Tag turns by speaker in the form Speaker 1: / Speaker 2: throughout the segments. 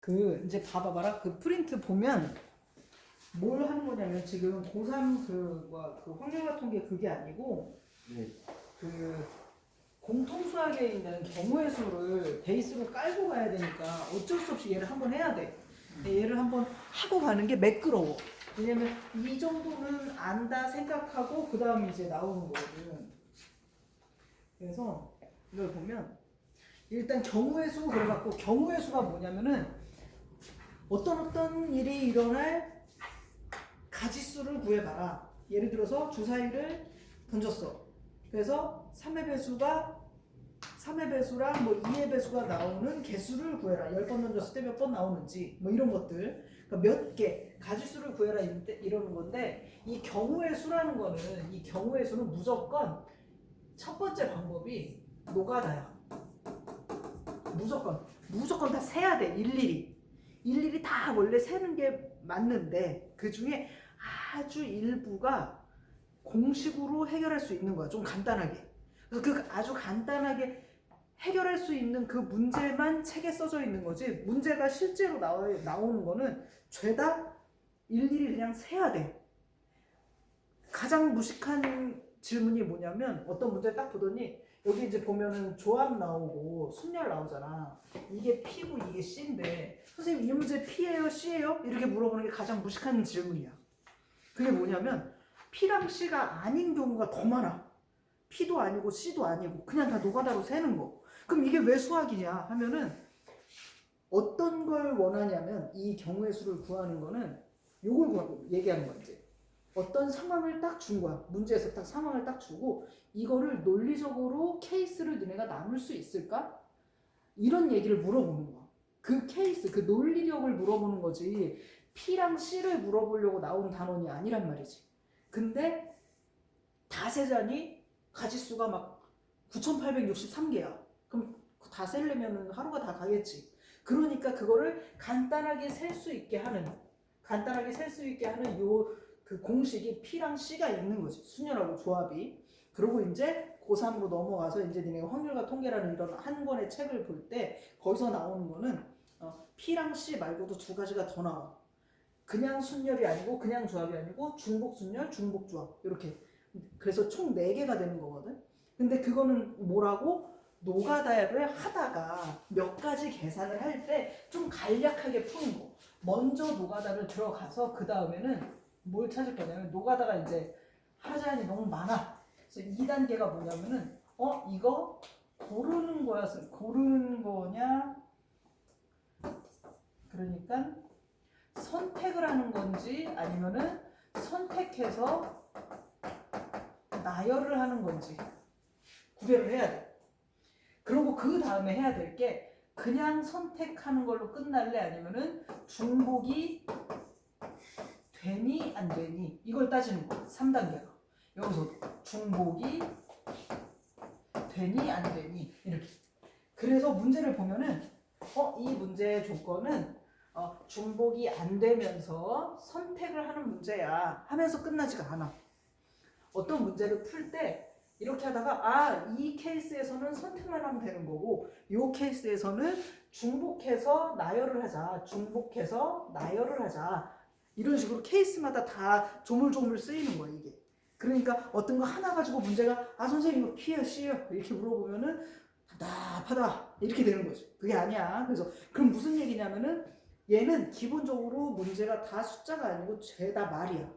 Speaker 1: 그 이제 봐봐라. 그 프린트 보면 뭘 하는 거냐면 지금 고3 그 확률과 통계 그게 아니고
Speaker 2: 네.
Speaker 1: 그 공통 수학에 있는 경우의 수를 베이스로 깔고 가야 되니까 어쩔 수 없이 얘를 한번 해야 돼. 얘를 한번 하고 가는 게 매끄러워. 왜냐면 이 정도는 안다 생각하고 그 다음 이제 나오는 거거든. 그래서 이걸 보면 일단 경우의 수 그래갖고 경우의 수가 뭐냐면은 어떤 일이 일어날 가지수를 구해봐라. 예를 들어서 주사위를 던졌어. 그래서 3의 배수가 3의 배수랑 뭐 2의 배수가 나오는 개수를 구해라. 10번 던졌을 때 몇 번 나오는지 뭐 이런 것들. 그러니까 몇 개 가지수를 구해라 이러는 건데 이 경우의 수라는 거는 이 경우의 수는 무조건 첫 번째 방법이 노가다야. 무조건 다 세야 돼. 일일이 다 원래 세는 게 맞는데 그 중에 아주 일부가 공식으로 해결할 수 있는 거야. 좀 간단하게. 그래서 그 아주 간단하게 해결할 수 있는 그 문제만 책에 써져 있는 거지. 문제가 실제로 나오는 거는 죄다 일일이 그냥 세야 돼. 가장 무식한 질문이 뭐냐면 어떤 문제 딱 보더니 여기 이제 보면은 조합 나오고 순열 나오잖아. 이게 P고 이게 C인데 선생님 이 문제 P예요 C예요? 이렇게 물어보는 게 가장 무식한 질문이야. 그게 뭐냐면 P랑 C가 아닌 경우가 더 많아. P도 아니고 C도 아니고 그냥 다 노가다로 세는 거. 그럼 이게 왜 수학이냐 하면은 어떤 걸 원하냐면 이 경우의 수를 구하는 거는 요걸 얘기하는 거야 이제. 어떤 상황을 딱 준 거야. 문제에서 딱 상황을 딱 주고 이거를 논리적으로 케이스를 너네가 나눌 수 있을까? 이런 얘기를 물어보는 거야. 그 케이스, 그 논리력을 물어보는 거지 P랑 C를 물어보려고 나온 단원이 아니란 말이지. 근데 다 세자니 가지수가 막 9,863개야. 그럼 다 세려면 하루가 다 가겠지. 그러니까 그거를 간단하게 셀 수 있게 하는 요 그 공식이 P랑 C가 있는 거지. 순열하고 조합이. 그리고 이제 고3으로 넘어가서 이제 니네가 확률과 통계라는 이런 한 권의 책을 볼 때 거기서 나오는 거는 P랑 C 말고도 두 가지가 더 나와. 그냥 순열이 아니고 그냥 조합이 아니고 중복 순열, 중복 조합 이렇게. 그래서 총 4개가 되는 거거든. 근데 그거는 뭐라고? 노가다를 하다가 몇 가지 계산을 할 때 좀 간략하게 푸는 거. 먼저 노가다를 들어가서 그 다음에는 뭘 찾을 거냐면 노가다가 이제 하자니 너무 많아. 그래서 2단계가 뭐냐면은 이거 고르는 거냐? 그러니까 선택을 하는 건지 아니면은 선택해서 나열을 하는 건지 구별을 해야 돼. 그리고 그 다음에 해야 될 게 그냥 선택하는 걸로 끝날래 아니면은 중복이 되니 안 되니 이걸 따지는 거야. 3단계가. 여기서 중복이 되니 안 되니 이렇게. 그래서 문제를 보면은 이 문제의 조건은 중복이 안 되면서 선택을 하는 문제야 하면서 끝나지가 않아. 어떤 문제를 풀 때 이렇게 하다가 이 케이스에서는 선택만 하면 되는 거고 이 케이스에서는 중복해서 나열을 하자. 이런 식으로 케이스마다 다 조물조물 쓰이는 거야 이게. 그러니까 어떤 거 하나 가지고 문제가 선생님 이거 P예요 C예요 이렇게 물어보면은 답답하다 이렇게 되는 거지. 그게 아니야. 그래서 그럼 무슨 얘기냐면은 얘는 기본적으로 문제가 다 숫자가 아니고 죄다 말이야.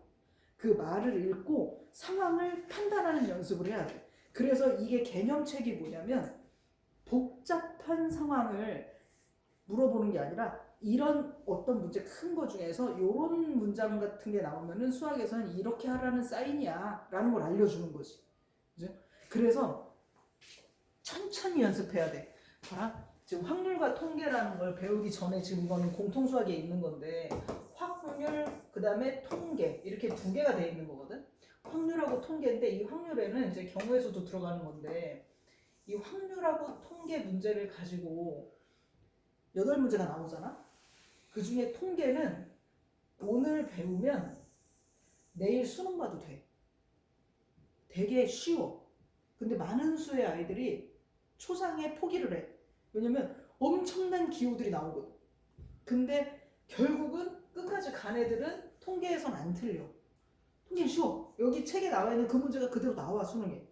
Speaker 1: 그 말을 읽고 상황을 판단하는 연습을 해야 돼. 그래서 이게 개념책이 뭐냐면 복잡한 상황을 물어보는 게 아니라 이런 어떤 문제 큰 거 중에서 이런 문장 같은 게 나오면은 수학에서는 이렇게 하라는 사인이야 라는 걸 알려주는 거지. 그죠? 그래서 천천히 연습해야 돼. 봐라. 지금 확률과 통계라는 걸 배우기 전에 지금 이거는 공통수학에 있는 건데 확률 그 다음에 통계 이렇게 두 개가 돼 있는 거거든. 확률하고 통계인데 이 확률에는 이제 경우의 수도 들어가는 건데 이 확률하고 통계 문제를 가지고 8문제가 나오잖아. 그 중에 통계는 오늘 배우면 내일 수능 봐도 돼. 되게 쉬워. 근데 많은 수의 아이들이 초장에 포기를 해. 왜냐면 엄청난 기호들이 나오거든. 근데 결국은 끝까지 간 애들은 통계에선 안 틀려. 통계는 쉬워. 여기 책에 나와 있는 그 문제가 그대로 나와 수능에.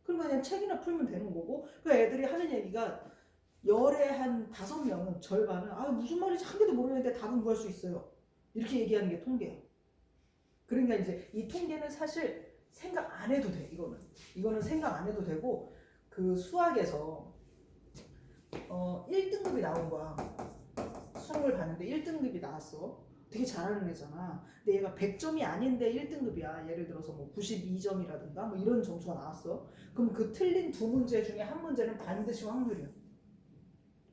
Speaker 1: 그러면 그냥 책이나 풀면 되는 거고. 그 애들이 하는 얘기가 열에 한 5명은 절반은 무슨 말인지 한 개도 모르는데 답은 구할 수 있어요. 이렇게 얘기하는 게 통계예요. 그러니까 이제 이 통계는 사실 생각 안 해도 돼. 이거는 생각 안 해도 되고 그 수학에서 1등급이 나온 거야. 수능을 봤는데 1등급이 나왔어. 되게 잘하는 애잖아. 근데 얘가 100점이 아닌데 1등급이야. 예를 들어서 뭐 92점이라든가 뭐 이런 점수가 나왔어. 그럼 그 틀린 두 문제 중에 한 문제는 반드시 확률이야.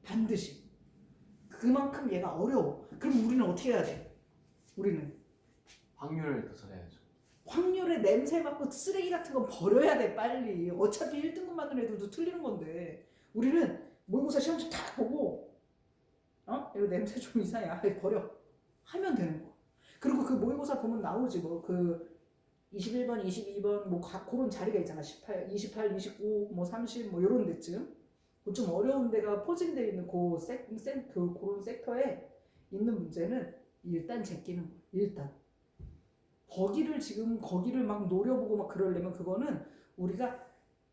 Speaker 1: 반드시. 그만큼 얘가 어려워. 그럼 우리는 어떻게 해야 돼? 우리는
Speaker 2: 확률을 더 잘해야죠.
Speaker 1: 확률에 냄새 맡고 쓰레기 같은 거 버려야 돼 빨리. 어차피 1등급 맞는 애들도 틀리는 건데 우리는 모의고사 시험지 다 보고 이거 냄새 좀 이상해. 버려. 하면 되는 거야. 그리고 그 모의고사 보면 나오지 뭐 그 21번, 22번 뭐 그런 자리가 있잖아. 18, 28, 29, 뭐 30 뭐 이런 데쯤. 좀 어려운 데가 포진되어 있는 그런 섹터에 있는 문제는 일단 제끼는 거야. 일단. 거기를 막 노려보고 막 그러려면 그거는 우리가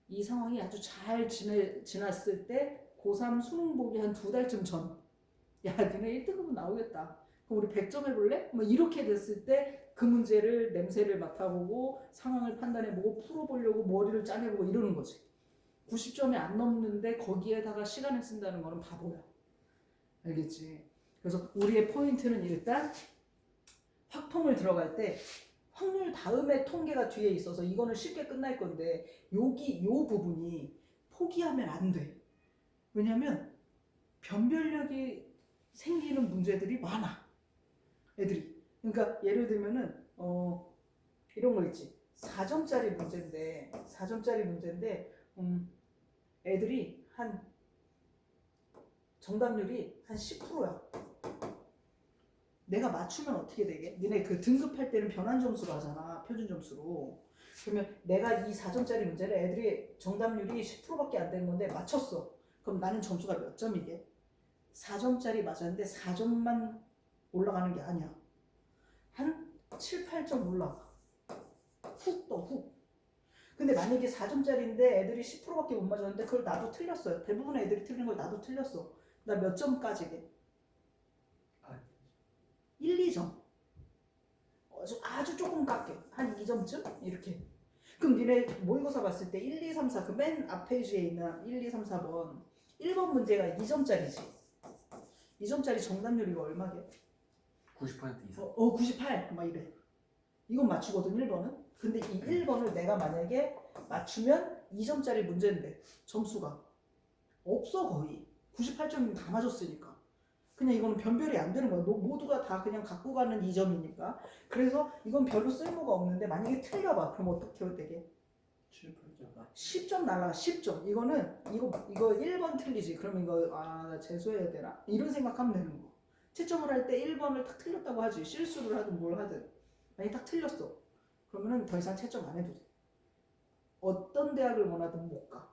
Speaker 1: 이 상황이 아주 잘 지났을 때 고3 수능 보기 한 2달쯤 전. 야, 니네 1등급은 나오겠다. 그럼 우리 100점 해볼래? 뭐 이렇게 됐을 때 그 문제를 냄새를 맡아보고 상황을 판단해보고 풀어보려고 머리를 짜내보고 이러는 거지. 90점이 안 넘는데 거기에다가 시간을 쓴다는 거는 바보야. 알겠지? 그래서 우리의 포인트는 일단 확통을 들어갈 때 확률 다음에 통계가 뒤에 있어서 이거는 쉽게 끝날 건데 요 부분이 포기하면 안 돼. 왜냐면 변별력이 생기는 문제들이 많아. 애들이. 그러니까 예를 들면은 이런 거 있지. 4점짜리 문제인데 애들이 한 정답률이 한 10%야. 내가 맞추면 어떻게 되게? 니네 그 등급할 때는 변환 점수로 하잖아. 표준 점수로. 그러면 내가 이 4점짜리 문제를 애들이 정답률이 10%밖에 안 되는 건데 맞췄어. 그럼 나는 점수가 몇 점이게? 4점짜리 맞았는데 4점만 올라가는 게 아니야. 한 7, 8점 올라가. 훅 떠, 훅. 근데 만약에 4점짜리인데 애들이 10%밖에 못 맞았는데 그걸 나도 틀렸어요. 대부분의 애들이 틀린 걸 나도 틀렸어. 나 몇 점까지게? 1, 2점. 아주 조금 깎게. 한 2점쯤? 이렇게. 그럼 니네 모의고사 봤을 때 1, 2, 3, 4 그 맨 앞 페이지에 있는 1, 2, 3, 4번 1번 문제가 2점짜리지. 2점짜리 정답률이 얼마게?
Speaker 2: 90% 이상.
Speaker 1: 98. 막 이래. 이건 맞추거든 1번은. 근데 이 1번을 내가 만약에 맞추면 2점짜리 문제인데 점수가 없어 거의. 98점이면 다 맞았으니까. 그냥 이거는 변별이 안 되는 거야. 모두가 다 그냥 갖고 가는 2점이니까. 그래서 이건 별로 쓸모가 없는데 만약에 틀려봐. 그럼 어떻게 해야 되게?
Speaker 2: 7, 8점.
Speaker 1: 10점 날라가. 10점. 이거 1번 틀리지. 그러면 이거 나 재수해야 되나? 이런 생각하면 되는 거. 채점을 할 때 1번을 딱 틀렸다고 하지. 실수를 하든 뭘 하든. 만약에 딱 틀렸어. 그러면은 더 이상 채점 안 해도 돼. 어떤 대학을 원하든 못 가.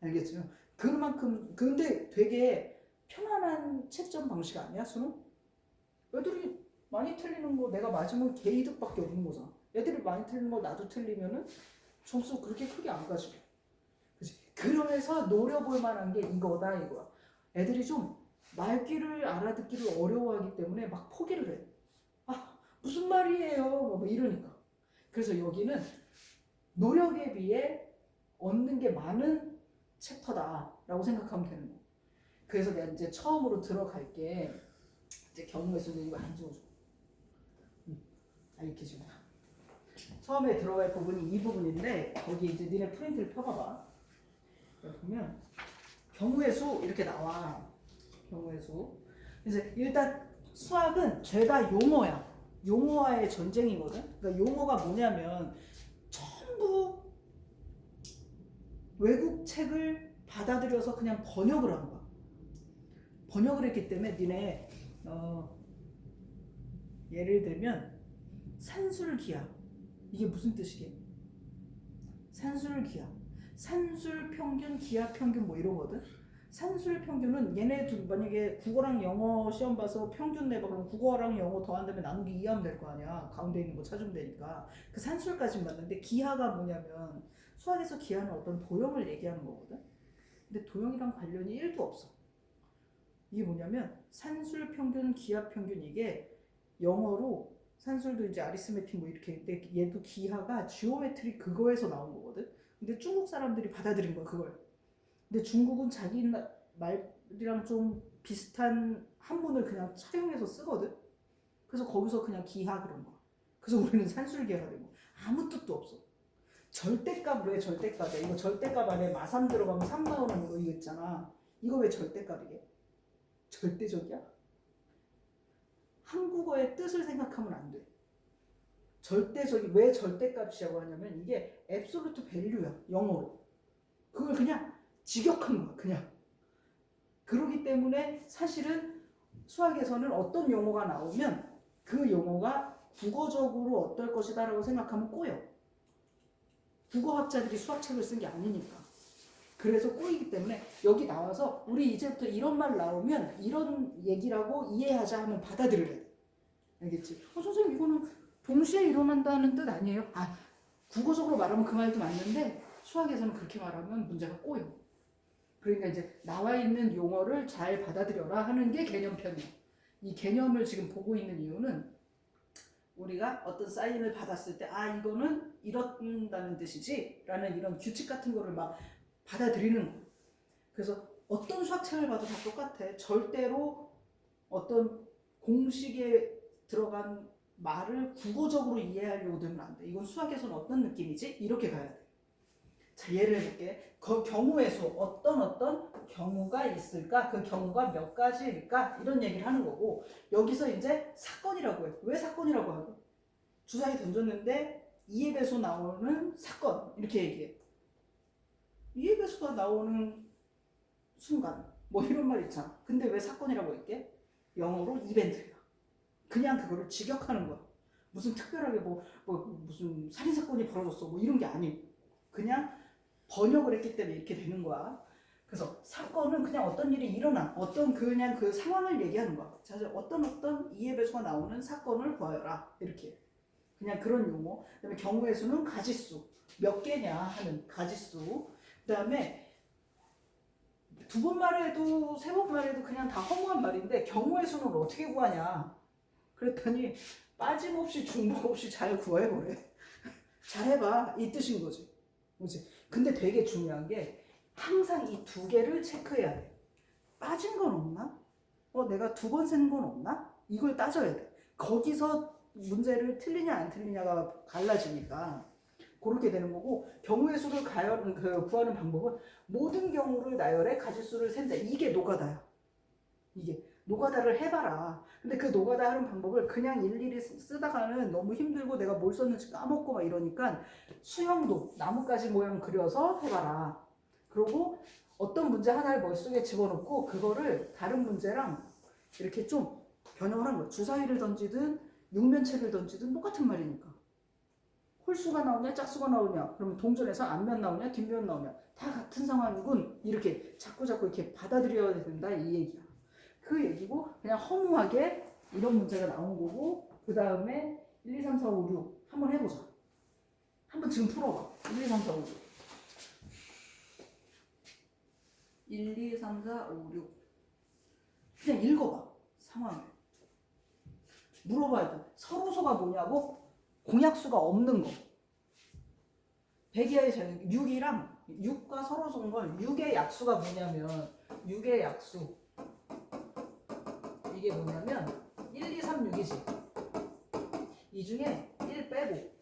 Speaker 1: 알겠죠? 그만큼 근데 되게 편안한 채점 방식 아니야 수능? 애들이 많이 틀리는 거 내가 맞으면 개이득밖에 없는 거잖아. 애들이 많이 틀리는 거 나도 틀리면은 점수 그렇게 크게 안 가지. 그치? 그러면서 노려볼 만한 게 이거다 이거야. 애들이 좀 말귀를 알아듣기를 어려워하기 때문에 막 포기를 해. 무슨 말이에요? 뭐 이러니까. 그래서 여기는 노력에 비해 얻는 게 많은 챕터다라고 생각하면 되는 거야. 그래서 내가 이제 처음으로 들어갈게. 이제 경우의 수는 이거 안 지워줘. 이렇게 지금. 처음에 들어갈 부분이 이 부분인데 거기 이제 니네 프린트를 펴봐봐. 보면 경우의 수 이렇게 나와. 경우의 수. 그래서 일단 수학은 죄다 용어야. 용어와의 전쟁이거든. 그러니까 용어가 뭐냐면 전부 외국 책을 받아들여서 그냥 번역을 한 거야. 번역을 했기 때문에 니네 예를 들면 산술기하 이게 무슨 뜻이게? 산술기하 산술평균 기하평균 뭐 이러거든. 산술 평균은 얘네들 만약에 국어랑 영어 시험 봐서 평균 내봐 그럼 국어랑 영어 더한 다음에 나누기 2하면 될 거 아니야. 가운데 있는 거 찾으면 되니까. 그 산술까지 맞는데 기하가 뭐냐면 수학에서 기하는 어떤 도형을 얘기하는 거거든. 근데 도형이랑 관련이 1도 없어. 이게 뭐냐면 산술 평균, 기하 평균 이게 영어로 산술도 이제 아리스메틱 뭐 이렇게 근데 얘도 기하가 지오메트리 그거에서 나온 거거든. 근데 중국 사람들이 받아들인 거야 그걸. 근데 중국은 자기 말이랑 좀 비슷한 한문을 그냥 차용해서 쓰거든. 그래서 거기서 그냥 기하 그런 거야. 그래서 우리는 산술기하가 되고 아무 뜻도 없어. 절대값 왜 절대값이야? 이거 절대값 안에 마삼 들어가면 3 나오는 거 이거 있잖아. 이거 왜 절대값이게? 절대적이야? 한국어의 뜻을 생각하면 안 돼. 절대적이 왜 절대값이라고 하냐면 이게 absolute value야 영어로. 그걸 그냥 직역한 거야 그냥. 그러기 때문에 사실은 수학에서는 어떤 용어가 나오면 그 용어가 국어적으로 어떨 것이다 라고 생각하면 꼬여. 국어학자들이 수학책을 쓴 게 아니니까. 그래서 꼬이기 때문에 여기 나와서 우리 이제부터 이런 말 나오면 이런 얘기라고 이해하자 하면 받아들여야 돼. 알겠지? 선생님 이거는 동시에 일어난다는 뜻 아니에요? 아, 국어적으로 말하면 그 말도 맞는데 수학에서는 그렇게 말하면 문제가 꼬여. 그러니까 이제 나와 있는 용어를 잘 받아들여라 하는 게 개념편이야. 이 개념을 지금 보고 있는 이유는 우리가 어떤 사인을 받았을 때 아 이거는 이런다는 뜻이지 라는 이런 규칙 같은 거를 막 받아들이는 거야. 그래서 어떤 수학책을 봐도 다 똑같아. 절대로 어떤 공식에 들어간 말을 국어적으로 이해하려고 들면 안 돼. 이건 수학에서는 어떤 느낌이지? 이렇게 가야 돼. 자, 예를 들게 경우의 수 어떤 경우가 있을까? 그 경우가 몇 가지일까? 이런 얘기를 하는 거고 여기서 이제 사건이라고 해. 왜 사건이라고 하고? 주사위 던졌는데 2의 배수 나오는 사건 이렇게 얘기해. 2의 배수가 나오는 순간 뭐 이런 말 있잖아. 근데 왜 사건이라고 했게? 영어로 이벤트야. 그냥 그거를 직역하는 거야. 무슨 특별하게 뭐 무슨 살인사건이 벌어졌어 뭐 이런 게 아니고 그냥 번역을 했기 때문에 이렇게 되는 거야. 그래서 사건은 그냥 어떤 일이 일어난 어떤 그냥 그 상황을 얘기하는 거야. 자, 어떤 이해 배수가 나오는 사건을 구하여라 이렇게 그냥 그런 용어. 그다음에 경우의 수는 가지수 몇 개냐 하는 가지수. 그다음에 두 번 말해도 세 번 말해도 그냥 다 허무한 말인데 경우의 수는 어떻게 구하냐 그랬더니 빠짐없이 중복 없이 잘 구해보래. 잘해봐 이 뜻인 거지. 그렇지? 근데 되게 중요한 게 항상 이 두 개를 체크해야 돼. 빠진 건 없나? 내가 두 번 센 건 없나? 이걸 따져야 돼. 거기서 문제를 틀리냐 안 틀리냐가 갈라지니까 그렇게 되는 거고 경우의 수를 구하는 방법은 모든 경우를 나열해 가지수를 센다. 이게 노가다야. 이게 노가다를 해봐라. 근데 그 노가다 하는 방법을 그냥 일일이 쓰다가는 너무 힘들고 내가 뭘 썼는지 까먹고 막 이러니까 수형도 나뭇가지 모양 그려서 해봐라. 그리고 어떤 문제 하나를 머릿속에 집어넣고 그거를 다른 문제랑 이렇게 좀 변형을 한 거야. 주사위를 던지든 육면체를 던지든 똑같은 말이니까. 홀수가 나오냐 짝수가 나오냐 그러면 동전에서 앞면 나오냐 뒷면 나오냐 다 같은 상황이군. 이렇게 자꾸 이렇게 받아들여야 된다 이 얘기야. 그 얘기고 그냥 허무하게 이런 문제가 나온 거고 그 다음에 1, 2, 3, 4, 5, 6 한번 해보자. 한번 지금 풀어봐. 1, 2, 3, 4, 5, 6 1, 2, 3, 4, 5, 6 그냥 읽어봐. 상황을 물어봐야 돼. 서로소가 뭐냐고? 공약수가 없는 거. 백이하의 자유 6이랑 6과 서로소인 걸 6의 약수가 뭐냐면 6의 약수 이게 뭐냐면 1, 2, 3, 6이지. 이 중에 1 빼고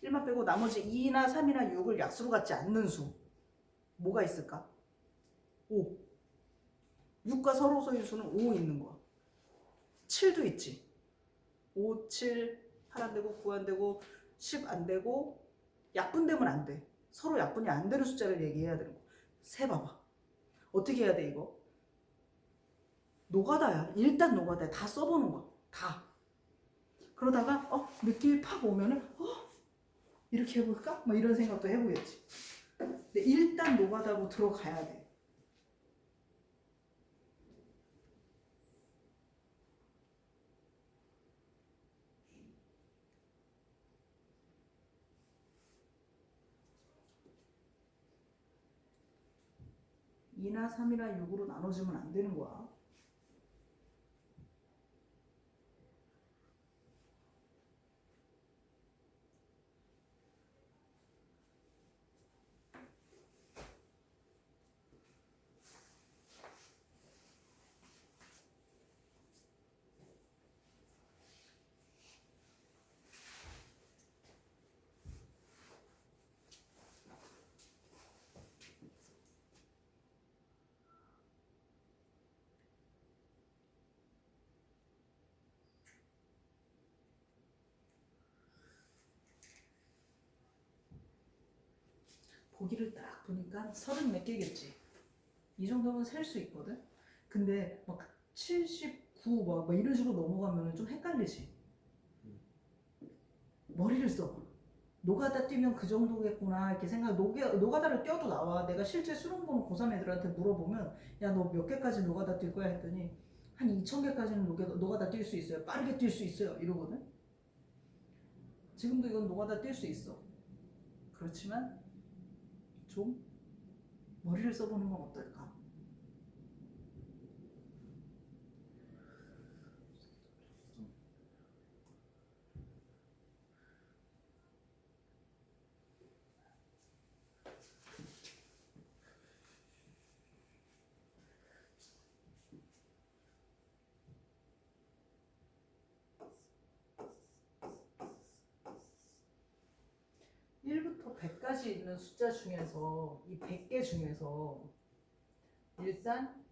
Speaker 1: 1만 빼고 나머지 2나 3이나 6을 약수로 갖지 않는 수 뭐가 있을까? 5. 6과 서로소의 수는 5 있는 거야. 7도 있지. 5, 7, 8 안 되고 9 안 되고 10 안 되고 약분되면 안 돼. 서로 약분이 안 되는 숫자를 얘기해야 되는 거. 세봐봐. 어떻게 해야 돼 이거? 노가다야. 일단 노가다야. 다 써보는 거야. 다. 그러다가 느낌이 팍 오면은 이렇게 해볼까? 막 이런 생각도 해보겠지. 근데 일단 노가다로 들어가야 돼. 2나 3이나 6으로 나눠지면 안 되는 거야. 보기를 딱 보니까 30 몇 개겠지. 이 정도면 셀 수 있거든. 근데 막 79, 막 이런 식으로 넘어가면 좀 헷갈리지. 머리를 써. 노가다 뛰면 그 정도겠구나 이렇게 생각. 노가다를 뛰어도 나와. 내가 실제 수능 보는 고3 애들한테 물어보면 야 너 몇 개까지 노가다 뛸 거야 했더니 한 2,000개까지는 노가다 뛸 수 있어요. 빠르게 뛸 수 있어요. 이러거든. 지금도 이건 노가다 뛸 수 있어. 그렇지만 좀 머리를 써보는 건 어떨까? 일부터 100까지 있는 숫자 중에서 이 100개 중에서 일단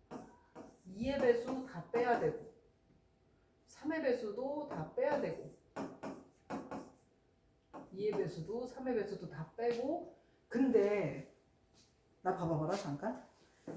Speaker 1: 2의 배수 다 빼야 되고 3의 배수도 다 빼야 되고 2의 배수도 3의 배수도 다 빼고. 근데 나 봐봐라 잠깐.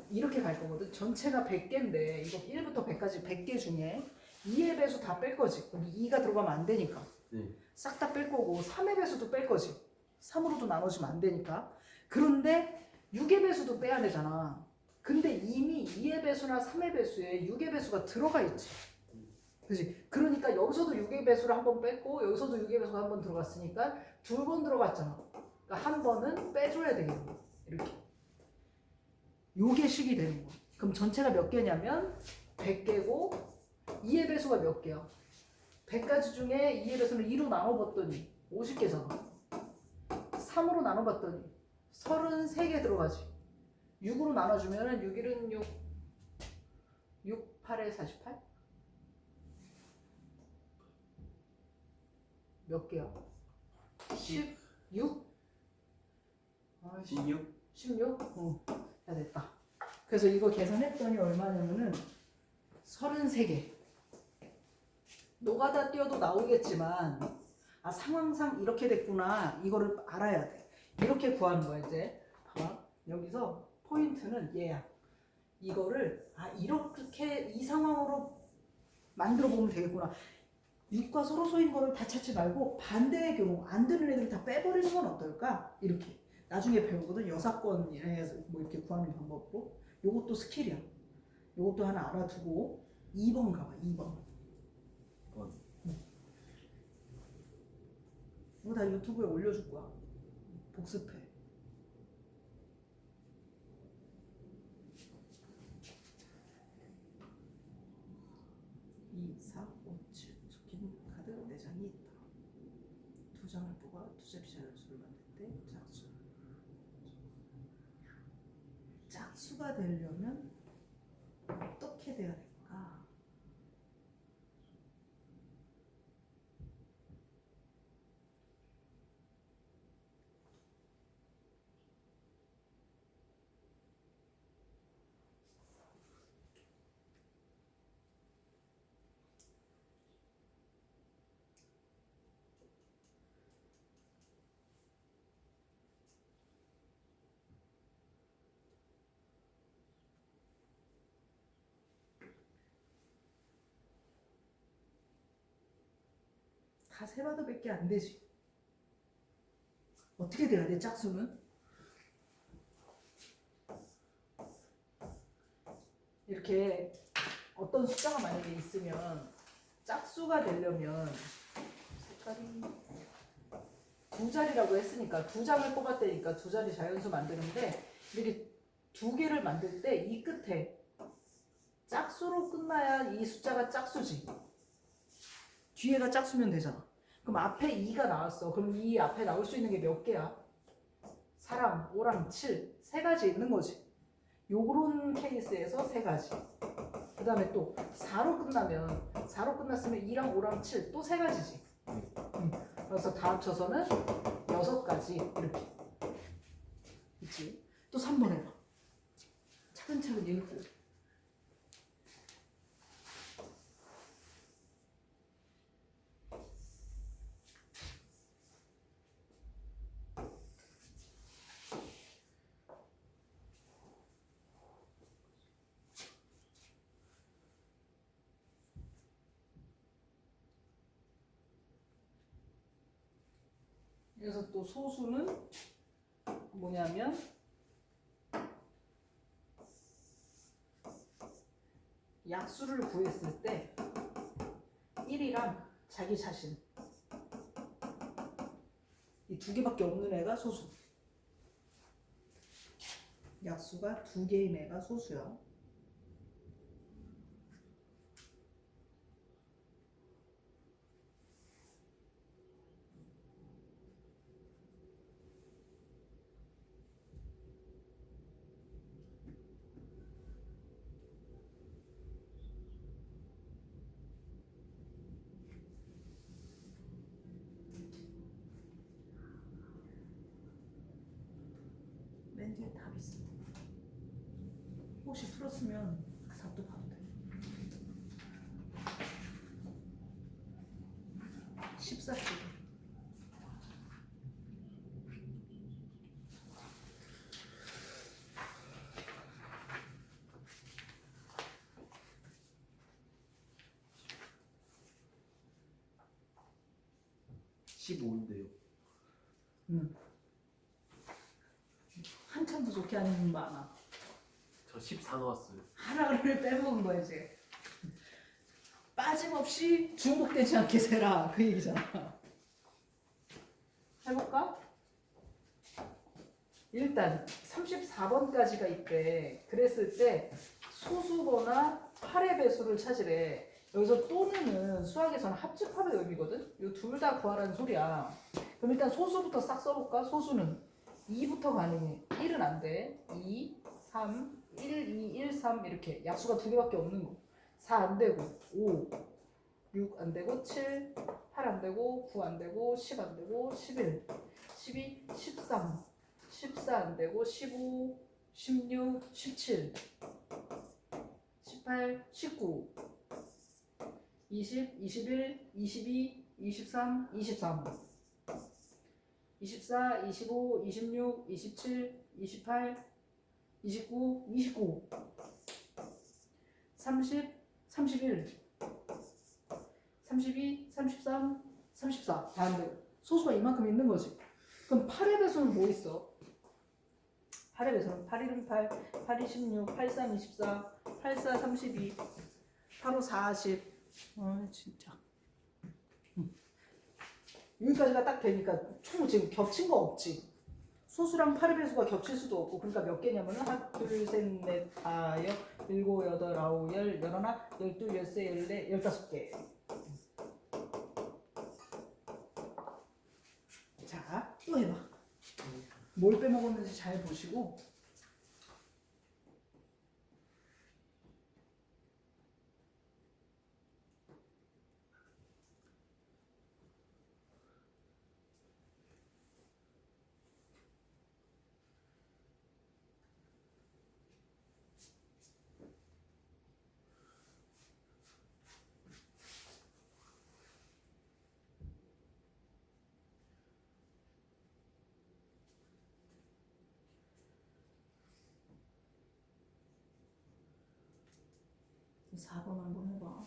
Speaker 1: 이렇게 갈 거거든. 전체가 100개인데 이거 1부터 100까지 100개 중에 2의 배수 다 뺄 거지. 그럼 2가 들어가면 안 되니까
Speaker 2: 네.
Speaker 1: 싹 다 뺄 거고 3의 배수도 뺄 거지. 3으로도 나눠지면 안 되니까. 그런데 6의 배수도 빼야 되잖아. 근데 이미 2의 배수나 3의 배수에 6의 배수가 들어가 있지. 그렇지? 그러니까 여기서도 6의 배수를 한 번 뺐고 여기서도 6의 배수가 한 번 들어갔으니까 2번 들어갔잖아. 그러니까 한 번은 빼줘야 되겠네. 이렇게. 요게 식이 되는 거야. 그럼 전체가 몇 개냐면 100개고 2의 배수가 몇 개야? 100가지 중에 2의 배수는 2로 나눠봤더니 50개잖아. 3으로 나눠봤더니 33개 들어가지. 6으로 나눠주면 6, 1은 6, 6, 8에 48? 몇 개야? 16?
Speaker 2: 16?
Speaker 1: 16? 야 됐다. 그래서 이거 계산했더니 얼마냐면은 33개. 노가다 뛰어도 나오겠지만 아 상황상 이렇게 됐구나 이거를 알아야 돼. 이렇게 구하는 거야 이제. 봐봐. 여기서 포인트는 얘야. 이거를 아 이렇게 이 상황으로 만들어 보면 되겠구나. 6과 서로 소인 거를 다 찾지 말고 반대의 경우 안 되는 애들 다 빼버리는 건 어떨까? 이렇게 나중에 배우거든. 여사건에서 뭐 이렇게 구하는 방법으로. 요것도 스킬이야. 요것도 하나 알아두고 2번 가봐. 2번. 이거 다 유튜브에 올려줄 거야. 복습해. 이, 4, 5, 7 적힌 카드 4장이 있다. 2장을 뽑아 두 자리 자연수를 만들 때 짝수. 짝수가 되려면 어떻게 돼야 될까? 다 세봐도 몇 개 안 되지. 어떻게 돼야 돼, 짝수는? 이렇게 어떤 숫자가 만약에 있으면 짝수가 되려면 색깔이 두 자리라고 했으니까 두 장을 뽑았다니까 두 자리 자연수 만드는데 이렇게 두 개를 만들 때 이 끝에 짝수로 끝나야 이 숫자가 짝수지. 뒤에가 짝수면 되잖아. 그럼 앞에 2가 나왔어. 그럼 이 앞에 나올 수 있는 게 몇 개야? 4랑 5랑 7. 세 가지 있는 거지. 요런 케이스에서 세 가지. 그 다음에 또 4로 끝났으면 2랑 5랑 7 또 세 가지지. 그래서 다 합쳐서는 6가지 이렇게. 그치? 또 3번 해봐. 차근차근 읽고. 그래서 또 소수는 뭐냐면 약수를 구했을 때 1이랑 자기 자신 이 두 개밖에 없는 애가 소수. 약수가 두 개인 애가 소수야. 맨 뒤에 답 있어. 혹시 풀었으면 그 답도 봐도 돼. 14쪽.
Speaker 2: 십 15인데요.
Speaker 1: 한참 부족해 하는 분 많아.
Speaker 2: 저 14 넣었어요.
Speaker 1: 하나를 빼먹은 거야 이제. 빠짐없이 중복되지 않게 세라 그 얘기잖아. 해볼까? 일단 34번까지가 있대. 그랬을 때 소수거나 8의 배수를 찾으래. 여기서 또는 수학에서는 합집합의 의미거든. 이 둘 다 구하라는 소리야. 그럼 일단 소수부터 싹 써볼까? 소수는 2부터 가능해. 1은 안 돼. 2, 3, 1, 2, 1, 3 이렇게 약수가 두 개밖에 없는 거. 4 안 되고 5, 6 안 되고 7, 8 안 되고 9 안 되고 10 안 되고 11, 12, 13, 14 안 되고 15, 16, 17, 18, 19, 20, 21, 22, 23, 23, 24, 25, 26, 27, 28, 29, 29, 30, 31, 32, 33, 34. 다 안 되고. 소수가 이만큼 있는 거지. 그럼 8의 배수는 뭐 있어? 8의 배수는 8, 1은 8, 8, 2, 16, 8, 3, 24, 8, 4, 32, 8, 5, 40. 진짜. 여기까지가 딱 되니까 총 지금 겹친 거 없지. 소수랑 8의 배수가 겹칠 수도 없고. 그러니까 몇 개냐면은 하나, 둘, 셋, 넷, 다, 일곱, 여덟, 아홉, 열, 열하나, 열둘, 열세, 열네, 15개. 자, 또 해봐. 뭘 빼먹었는지 잘 보시고. 이 4번 한번 해봐.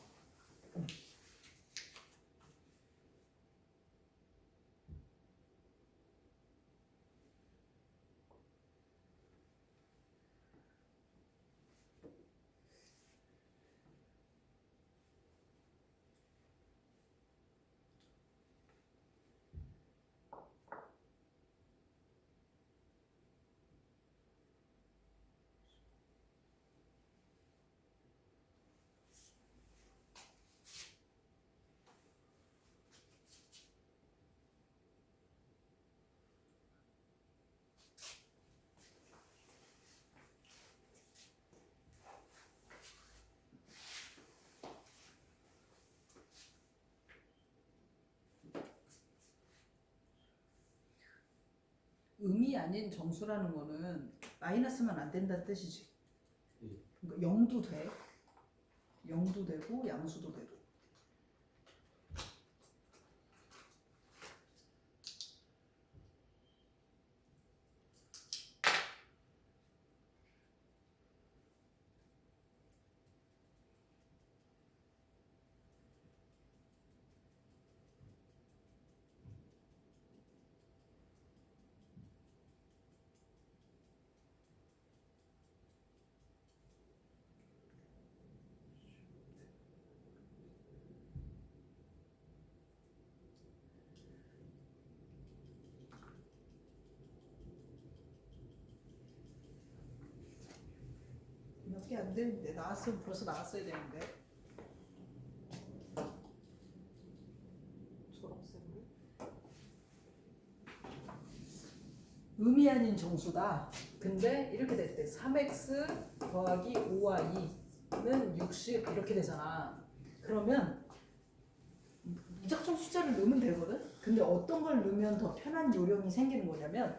Speaker 1: 음이 아닌 정수라는 거는 마이너스면 안 된다는 뜻이지.
Speaker 2: 예.
Speaker 1: 그러니까 0도 돼. 0도 되고 양수도 되고. 몇 개 안 되는데 나왔으면 벌써 나왔어야 되는데. 초록색으로. 음이 아닌 정수다. 근데 이렇게 됐대. 3x 더하기 5y는 60 이렇게 되잖아. 그러면 무작정 숫자를 넣으면 되거든. 근데 어떤 걸 넣으면 더 편한 요령이 생기는 거냐면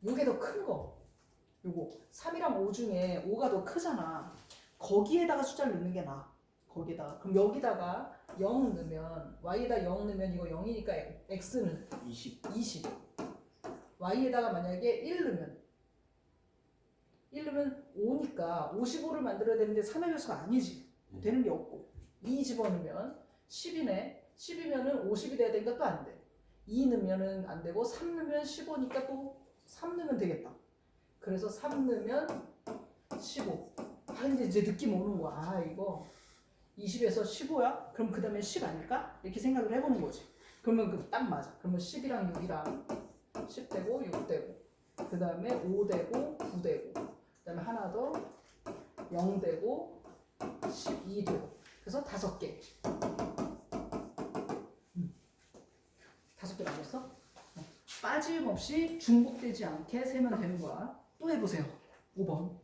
Speaker 1: 요게 더 큰 거. 요거 3이랑 5 중에 5가 더 크잖아. 거기에다가 숫자를 넣는 게 나아. 거기다가. 그럼 여기다가 0 넣으면 y에다 0 넣으면 이거 0이니까 x는 20. y에다가 만약에 1 넣으면 5니까 55를 만들어야 되는데 3의 배수가 아니지. 되는 게 없고. 2 집어넣으면 10이네. 10이면은 50이 돼야 되니까 또 안 돼. 2 넣으면은 안 되고 3 넣으면 15니까 또 3 넣으면 되겠다. 그래서 3 넣으면 15. 아 근데 이제 느낌 오는 거야. 아 이거 20에서 15야? 그럼 그 다음에 10 아닐까? 이렇게 생각을 해보는 거지. 그러면 그 딱 맞아. 그러면 10이랑 6이랑 10 되고 6 되고 그 다음에 5 되고 9 되고 그 다음에 하나 더 0 되고 12 되고 그래서 5개. 5개 맞았어? 빠짐없이 중복되지 않게 세면 되는 거야. 또 해보세요. 5번.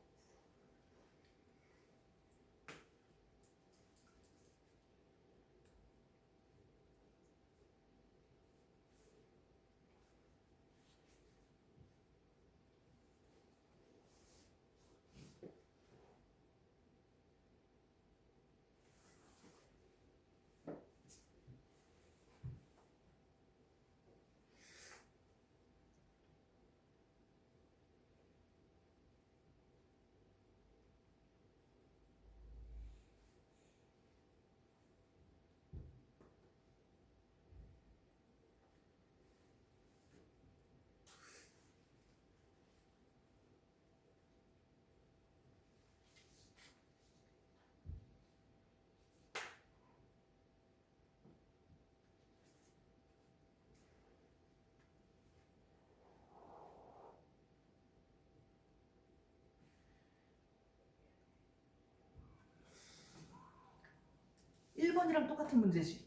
Speaker 1: 일 1번이랑 똑같은 문제지.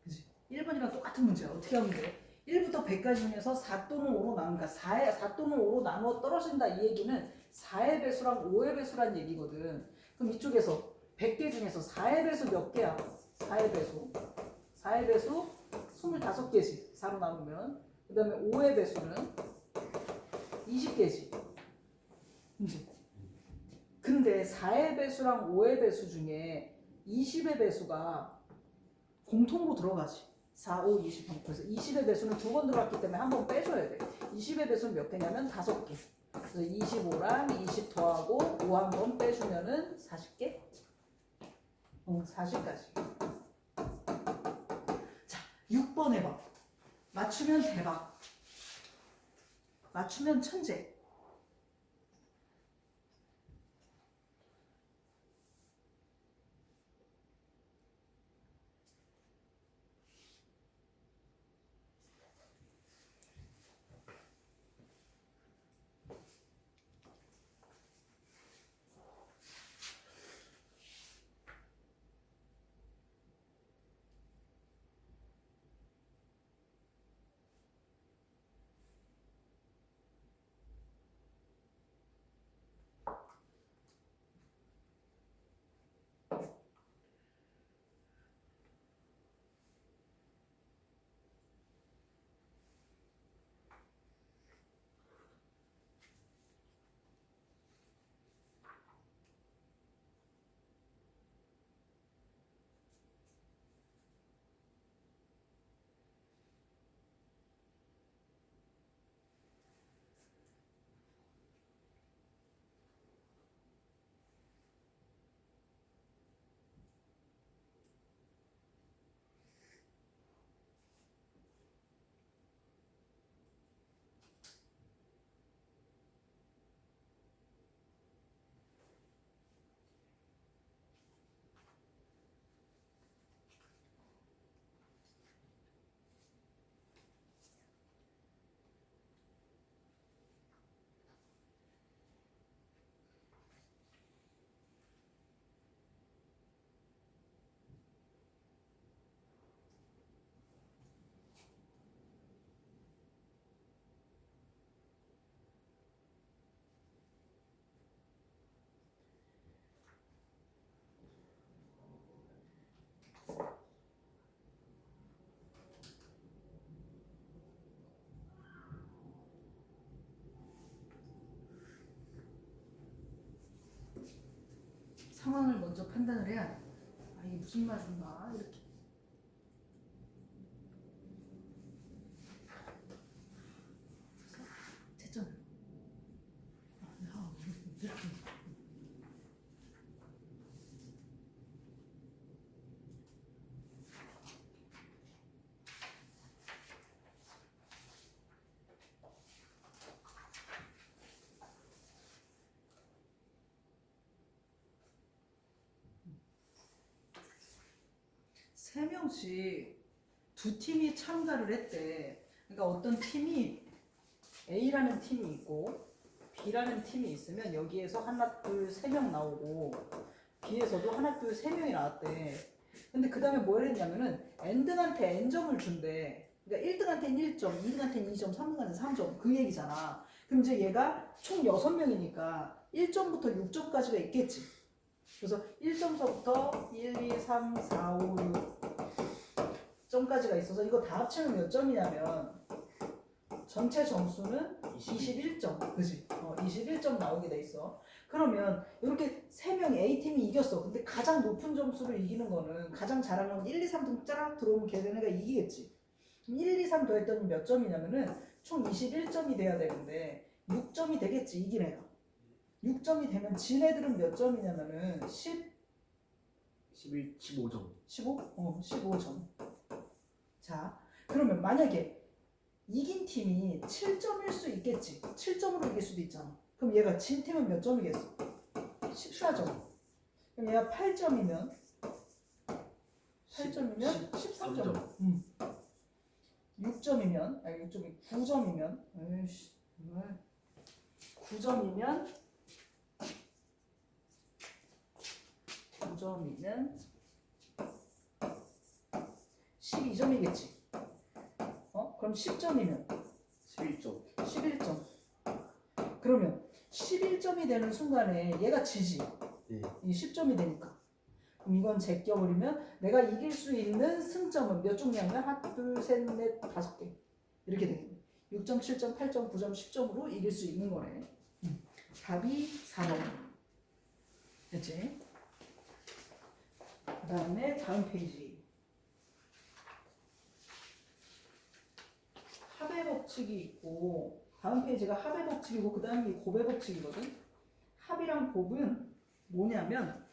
Speaker 1: 그치? 1번이랑 똑같은 문제야. 어떻게 하면 돼? 1부터 100까지 중에서 4 또는 5로 나누니까 4 또는 5로 나누어 떨어진다 이 얘기는 4의 배수랑 5의 배수란 얘기거든. 그럼 이쪽에서 100개 중에서 4의 배수 몇 개야? 4의 배수. 4의 배수 25개지. 4로 나누면. 그 다음에 5의 배수는 20개지. 이제. 근데 4의 배수랑 5의 배수 중에 20의 배수가 공통으로 들어가지. 4, 5, 20. 그래서 20의 배수는 2번 들어갔기 때문에 한 번 빼줘야 돼. 20의 배수는 몇 개냐면 5개. 그래서 25랑 20 더하고 5 한 번 빼주면은 40개? 40까지. 자, 6번 해봐. 맞추면 대박. 맞추면 천재. 상황을 먼저 판단을 해야 돼. 아, 이게 무슨 말인가 이렇게. 그래서 채점을. 이렇게. 세 명씩 두 팀이 참가를 했대. 그러니까 어떤 팀이 A라는 팀이 있고 B라는 팀이 있으면 여기에서 하나, 둘, 세 명 나오고 B에서도 하나, 둘, 세 명이 나왔대. 근데 그 다음에 뭘 했냐면은 N등한테 N점을 준대. 그러니까 1등한테는 1점, 2등한테는 2점, 3등한테는 3점. 그 얘기잖아. 그럼 이제 얘가 총 6명이니까 1점부터 6점까지가 있겠지. 그래서 1점서부터 1, 2, 3, 4, 5, 6점까지가 있어서 이거 다 합치면 몇 점이냐면 전체 점수는 21점. 그지? 21점 나오게 돼 있어. 그러면 이렇게 3명이 A팀이 이겼어. 근데 가장 높은 점수를 이기는 거는 가장 잘하는 건 1, 2, 3등 짜락 들어오면 걔네가 이기겠지. 그럼 1, 2, 3 더했더니 몇 점이냐면은 총 21점이 돼야 되는데 6점이 되겠지, 이긴 애가. 6점이 되면 진 애들은 몇 점이냐면은
Speaker 2: 15점.
Speaker 1: 15? 15점. 자, 그러면 만약에 이긴 팀이 7점일 수 있겠지. 7점으로 이길 수도 있잖아. 그럼 얘가 진 팀은 몇 점이겠어? 14점. 그럼 얘가 8점이면 13점. 6점이면 6점이 9점이면 에이씨, 9점이면 12점이겠지. 그럼 10점이면
Speaker 2: 11점.
Speaker 1: 11점. 그러면 11점이 되는 순간에 얘가 지지.
Speaker 2: 네.
Speaker 1: 이 10점이 되니까. 그럼 이건 제껴버리면 내가 이길 수 있는 승점은 몇 종류냐면 하나, 둘, 셋, 넷, 5개. 이렇게 되겠네. 6점, 7점, 8점, 9점, 10점으로 이길 수 있는 거네. 답이 4번. 됐지? 그 다음에 다음 페이지. 합의 법칙이 있고 다음 페이지가 합의 법칙이고 그 다음이 곱의 법칙이거든. 합이랑 곱은 뭐냐면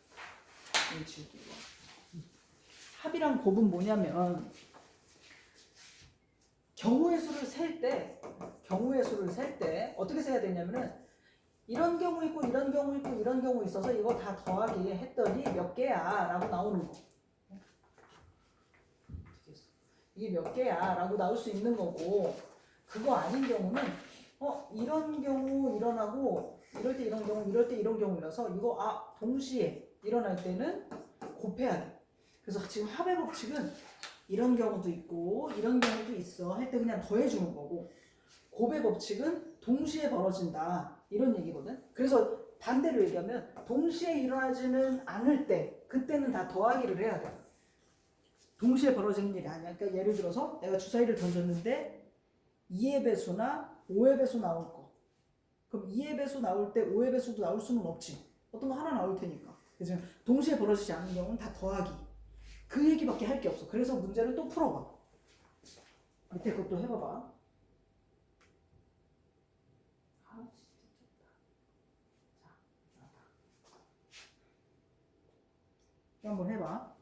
Speaker 1: 합이랑 곱은 뭐냐면 경우의 수를 셀 때 어떻게 세야 되냐면은 이런 경우 있고 이런 경우 있고 이런 경우 있어서 이거 다 더하기 했더니 몇 개야 라고 나오는 거. 이게 몇 개야 라고 나올 수 있는 거고, 그거 아닌 경우는 이런 경우 일어나고 이럴 때 이런 경우 이럴 때 이런 경우라서 이거 동시에 일어날 때는 곱해야 돼. 그래서 지금 합의 법칙은 이런 경우도 있고 이런 경우도 있어 할 때 그냥 더해주는 거고, 곱의 법칙은 동시에 벌어진다 이런 얘기거든. 그래서 반대로 얘기하면 동시에 일어나지는 않을 때 그때는 다 더하기를 해야 돼. 동시에 벌어지는 일이 아니야. 그러니까 예를 들어서 내가 주사위를 던졌는데 2의 배수나 5의 배수 나올 거. 그럼 2의 배수 나올 때 5의 배수도 나올 수는 없지. 어떤 거 하나 나올 테니까. 그래서 동시에 벌어지지 않는 경우는 다 더하기. 그 얘기밖에 할 게 없어. 그래서 문제를 또 풀어봐. 밑에 것도 해봐봐. 한번 해봐.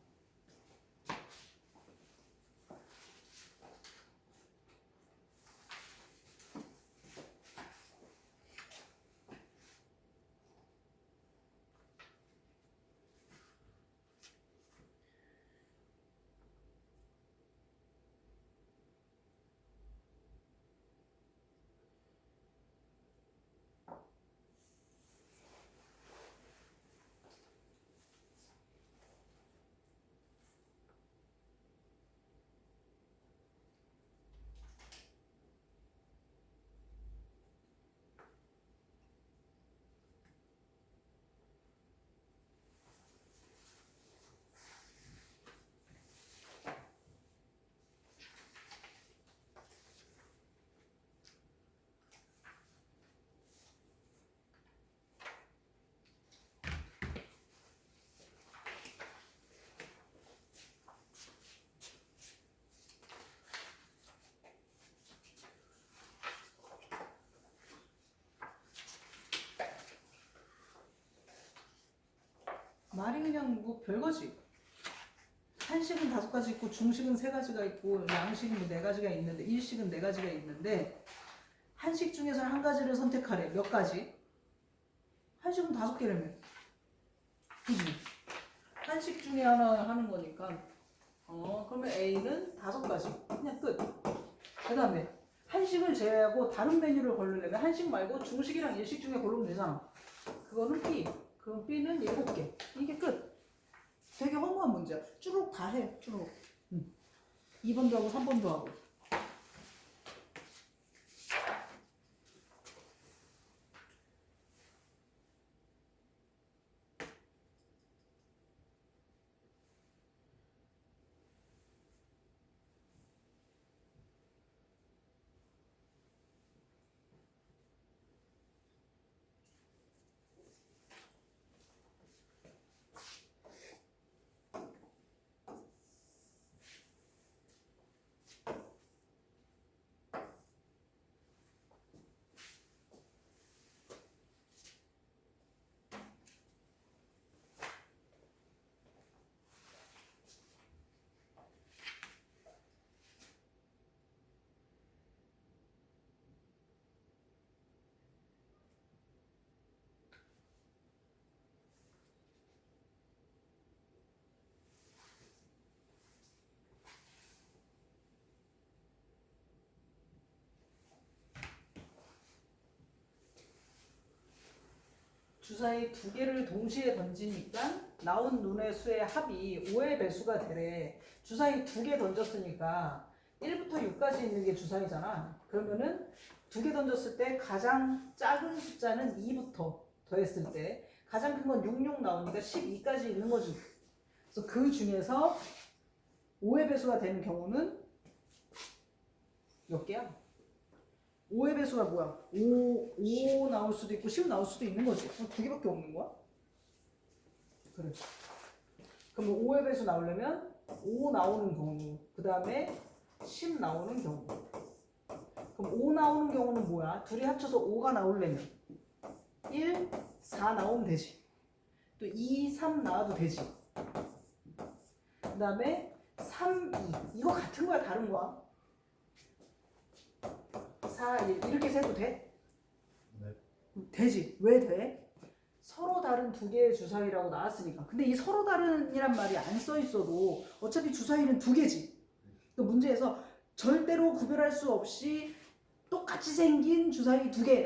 Speaker 1: 말이 그냥 뭐 별거지. 한식은 5가지 있고 중식은 3가지가 있고 양식은 뭐 4가지가 있는데 일식은 4가지가 있는데 한식 중에서 한 가지를 선택하래. 몇 가지? 한식은 5개라며. 그지? 한식 중에 하나 하는 거니까 그러면 A는 5가지. 그냥 끝. 그 다음에 한식을 제외하고 다른 메뉴를 고르려면 한식 말고 중식이랑 일식 중에 고르면 되잖아. 그거는 B. 그럼 B는 7개. 이게 끝. 되게 허무한 문제야. 쭈룩 다 해. 쭈룩. 2번도 하고 3번도 하고. 주사위 2개를 동시에 던지니까 나온 눈의 수의 합이 5의 배수가 되래. 주사위 2개 던졌으니까 1부터 6까지 있는 게 주사위잖아. 그러면은 2개 던졌을 때 가장 작은 숫자는 2부터 더했을 때 가장 큰 건 66 나오니까 12까지 있는 거지. 그래서 그 중에서 5의 배수가 되는 경우는 몇 개야? 5의 배수가 뭐야? 5 나올 수도 있고 10 나올 수도 있는 거지. 그럼 2개밖에 없는 거야? 그래. 그럼 5의 배수 나오려면 5 나오는 경우, 그 다음에 10 나오는 경우. 그럼 5 나오는 경우는 뭐야? 둘이 합쳐서 5가 나오려면 1, 4 나오면 되지. 또 2, 3 나와도 되지. 그 다음에 3, 2. 이거 같은 거야? 다른 거야? 4, 1 이렇게 세도 돼?
Speaker 2: 네.
Speaker 1: 되지. 왜 돼? 서로 다른 2개의 주사위라고 나왔으니까. 근데 이 서로 다른이란 말이 안 써 있어도 어차피 주사위는 2개지. 그 문제에서 절대로 구별할 수 없이 똑같이 생긴 주사위 2개